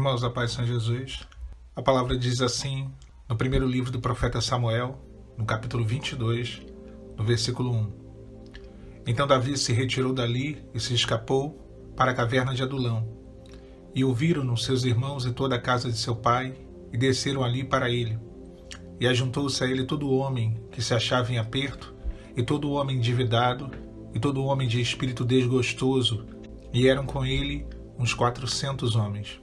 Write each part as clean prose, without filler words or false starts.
Irmãos da paz de São Jesus, a palavra diz assim, no primeiro livro do profeta Samuel, no capítulo 22, no versículo 1. Então Davi se retirou dali e se escapou para a caverna de Adulão. E ouviram-no seus irmãos e toda a casa de seu pai, e desceram ali para ele. E ajuntou-se a ele todo homem que se achava em aperto, e todo homem endividado, e todo homem de espírito desgostoso, e eram com ele uns 400 homens.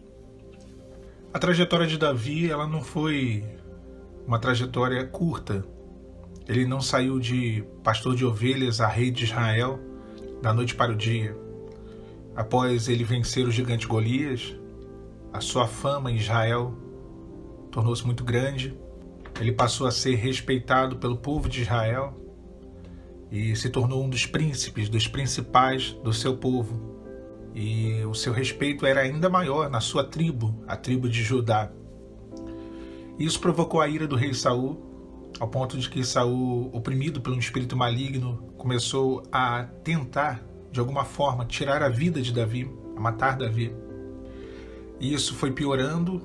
A trajetória de Davi, ela não foi uma trajetória curta. Ele não saiu de pastor de ovelhas a rei de Israel da noite para o dia. Após ele vencer o gigante Golias, a sua fama em Israel tornou-se muito grande. Ele passou a ser respeitado pelo povo de Israel e se tornou um dos príncipes, dos principais do seu povo. E o seu respeito era ainda maior na sua tribo, a tribo de Judá. Isso provocou a ira do rei Saul, ao ponto de que Saul, oprimido por um espírito maligno, começou a tentar, de alguma forma, tirar a vida de Davi, a matar Davi. E isso foi piorando,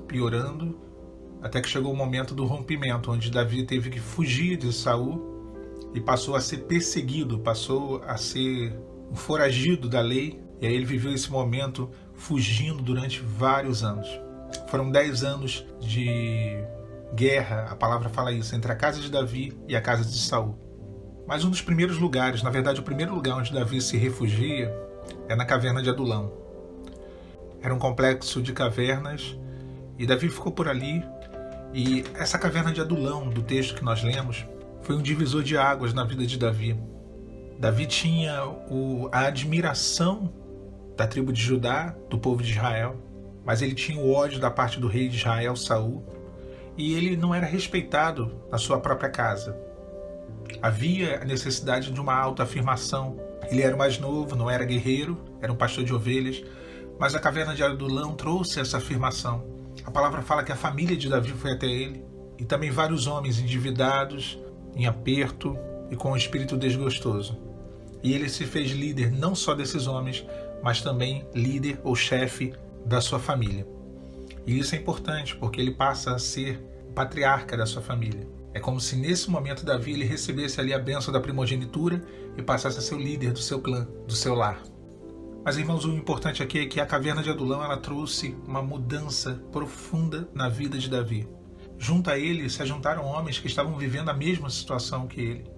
até que chegou o momento do rompimento, onde Davi teve que fugir de Saul e passou a ser perseguido, passou a ser um foragido da lei. E aí ele viveu esse momento fugindo durante vários anos. Foram 10 anos de guerra, a palavra fala isso, entre a casa de Davi e a casa de Saul. Mas um dos primeiros lugares, na verdade o primeiro lugar onde Davi se refugia é na caverna de Adulão. Era um complexo de cavernas e Davi ficou por ali. E essa caverna de Adulão, do texto que nós lemos, foi um divisor de águas na vida de Davi. Davi tinha a admiração da tribo de Judá, do povo de Israel, mas ele tinha o ódio da parte do rei de Israel, Saul, e ele não era respeitado na sua própria casa. Havia a necessidade de uma autoafirmação. Ele era o mais novo, não era guerreiro, era um pastor de ovelhas, mas a caverna de Adulão trouxe essa afirmação. A palavra fala que a família de Davi foi até ele, e também vários homens endividados, em aperto e com um espírito desgostoso. E ele se fez líder não só desses homens, mas também líder ou chefe da sua família. E isso é importante, porque ele passa a ser o patriarca da sua família. É como se nesse momento Davi ele recebesse ali a bênção da primogenitura e passasse a ser o líder do seu clã, do seu lar. Mas, irmãos, o importante aqui é que a caverna de Adulão ela trouxe uma mudança profunda na vida de Davi. Junto a ele se ajuntaram homens que estavam vivendo a mesma situação que ele.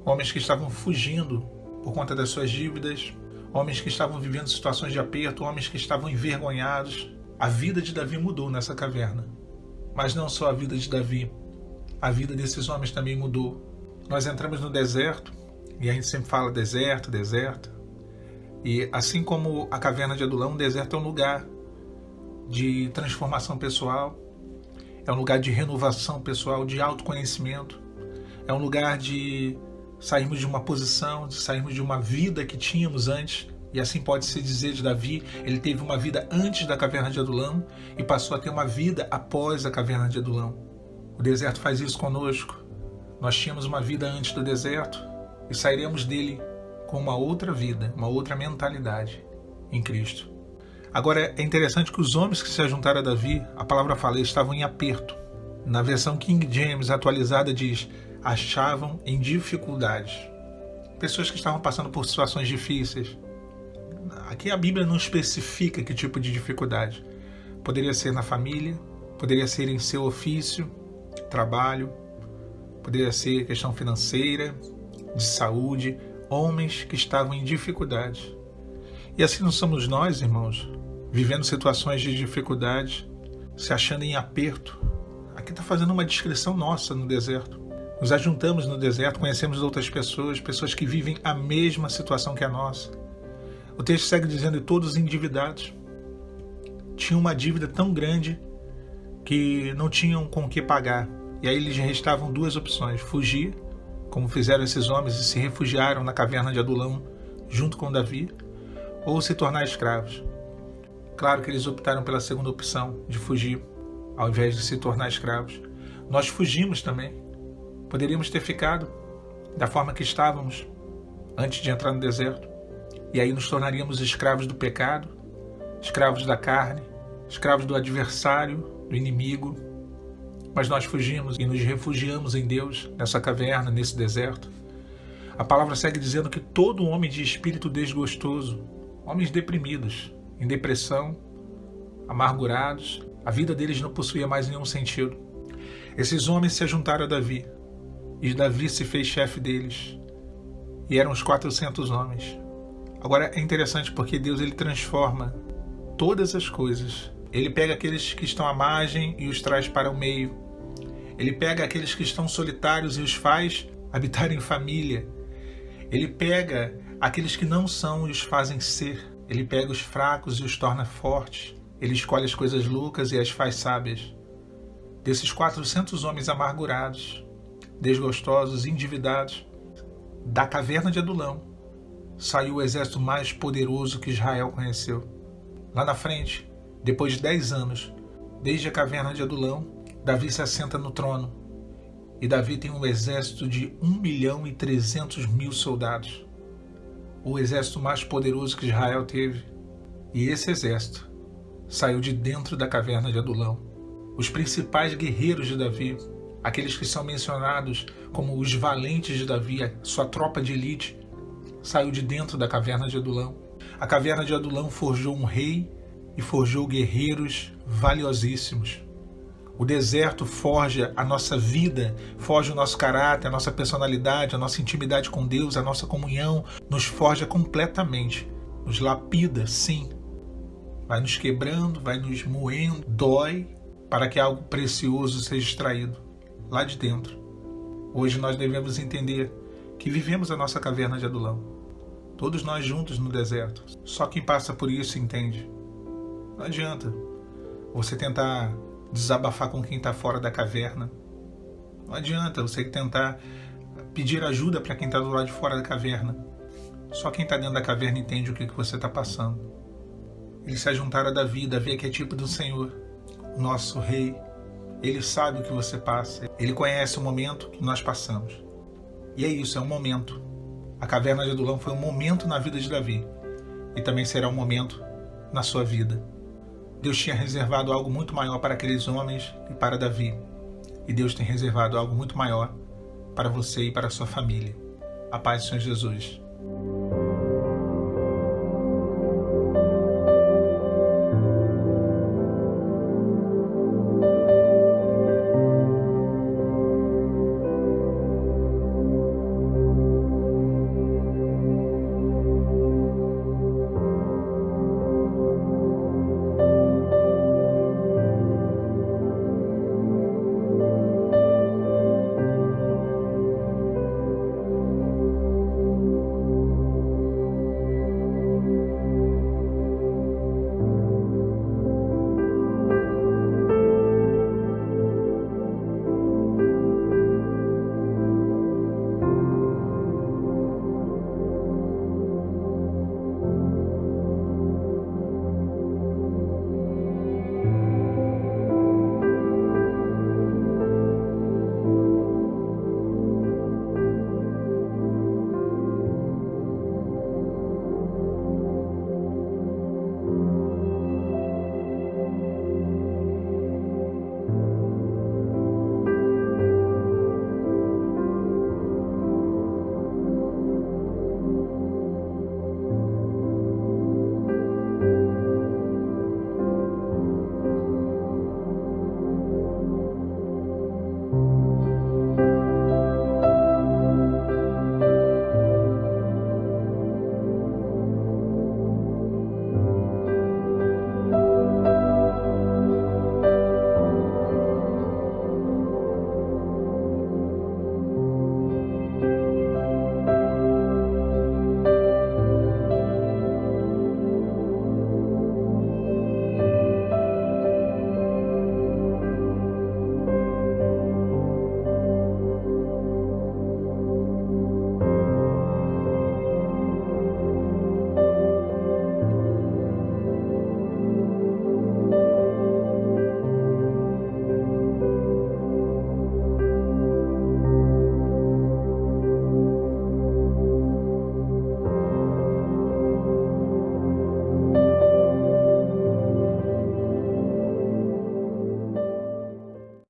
Homens que estavam fugindo por conta das suas dívidas, homens que estavam vivendo situações de aperto, homens que estavam envergonhados. A vida de Davi mudou nessa caverna. Mas não só a vida de Davi, a vida desses homens também mudou. Nós entramos no deserto, e a gente sempre fala deserto, deserto. E assim como a caverna de Adulão, o deserto é um lugar de transformação pessoal, é um lugar de renovação pessoal, de autoconhecimento, é um lugar de sairmos de uma posição, de sairmos de uma vida que tínhamos antes, e assim pode-se dizer de Davi, ele teve uma vida antes da caverna de Adulão e passou a ter uma vida após a caverna de Adulão. O deserto faz isso conosco. Nós tínhamos uma vida antes do deserto e sairemos dele com uma outra vida, uma outra mentalidade em Cristo. Agora é interessante que os homens que se ajuntaram a Davi, a palavra fala, estavam em aperto. Na versão King James atualizada diz, achavam em dificuldades. Pessoas que estavam passando por situações difíceis. Aqui a Bíblia não especifica que tipo de dificuldade. Poderia ser na família, poderia ser em seu ofício, trabalho, poderia ser questão financeira, de saúde, homens que estavam em dificuldade. E assim não somos nós, irmãos, vivendo situações de dificuldade, se achando em aperto. Aqui está fazendo uma descrição nossa no deserto. Nos ajuntamos no deserto, conhecemos outras pessoas, pessoas que vivem a mesma situação que a nossa. O texto segue dizendo, e todos endividados. Tinham uma dívida tão grande que não tinham com o que pagar. E aí lhes restavam duas opções, fugir, como fizeram esses homens e se refugiaram na caverna de Adulão junto com Davi, ou se tornar escravos. Claro que eles optaram pela segunda opção, de fugir, ao invés de se tornar escravos. Nós fugimos também. Poderíamos ter ficado da forma que estávamos antes de entrar no deserto. E aí nos tornaríamos escravos do pecado, escravos da carne, escravos do adversário, do inimigo, mas nós fugimos e nos refugiamos em Deus, nessa caverna, nesse deserto. A palavra segue dizendo que todo homem de espírito desgostoso, homens deprimidos, em depressão, amargurados, a vida deles não possuía mais nenhum sentido. Esses homens se juntaram a Davi, e Davi se fez chefe deles, e eram os 400 homens. Agora é interessante porque Deus ele transforma todas as coisas. Ele pega aqueles que estão à margem e os traz para o meio. Ele pega aqueles que estão solitários e os faz habitar em família. Ele pega aqueles que não são e os fazem ser. Ele pega os fracos e os torna fortes. Ele escolhe as coisas loucas e as faz sábias. Desses 400 homens amargurados, desgostosos, endividados, da caverna de Adulão, saiu o exército mais poderoso que Israel conheceu. Lá na frente, depois de 10 anos, desde a caverna de Adulão, Davi se assenta no trono. E Davi tem um exército de 1.300.000 soldados. O exército mais poderoso que Israel teve. E esse exército saiu de dentro da caverna de Adulão. Os principais guerreiros de Davi, aqueles que são mencionados como os valentes de Davi, a sua tropa de elite, saiu de dentro da caverna de Adulão. A caverna de Adulão forjou um rei e forjou guerreiros valiosíssimos. O deserto forja a nossa vida, forja o nosso caráter, a nossa personalidade, a nossa intimidade com Deus, a nossa comunhão, nos forja completamente, nos lapida, sim. Vai nos quebrando, vai nos moendo, dói, para que algo precioso seja extraído lá de dentro. Hoje nós devemos entender que vivemos a nossa caverna de Adulão. Todos nós juntos no deserto. Só quem passa por isso entende. Não adianta você tentar desabafar com quem está fora da caverna. Não adianta você tentar pedir ajuda para quem está do lado de fora da caverna. Só quem está dentro da caverna entende o que você está passando. Eles se ajuntaram a Davi. Davi é arquétipo do Senhor, o nosso rei. Ele sabe o que você passa. Ele conhece o momento que nós passamos. E é isso, é um momento. A caverna de Adulão foi um momento na vida de Davi. E também será um momento na sua vida. Deus tinha reservado algo muito maior para aqueles homens e para Davi. E Deus tem reservado algo muito maior para você e para a sua família. A paz do Senhor Jesus.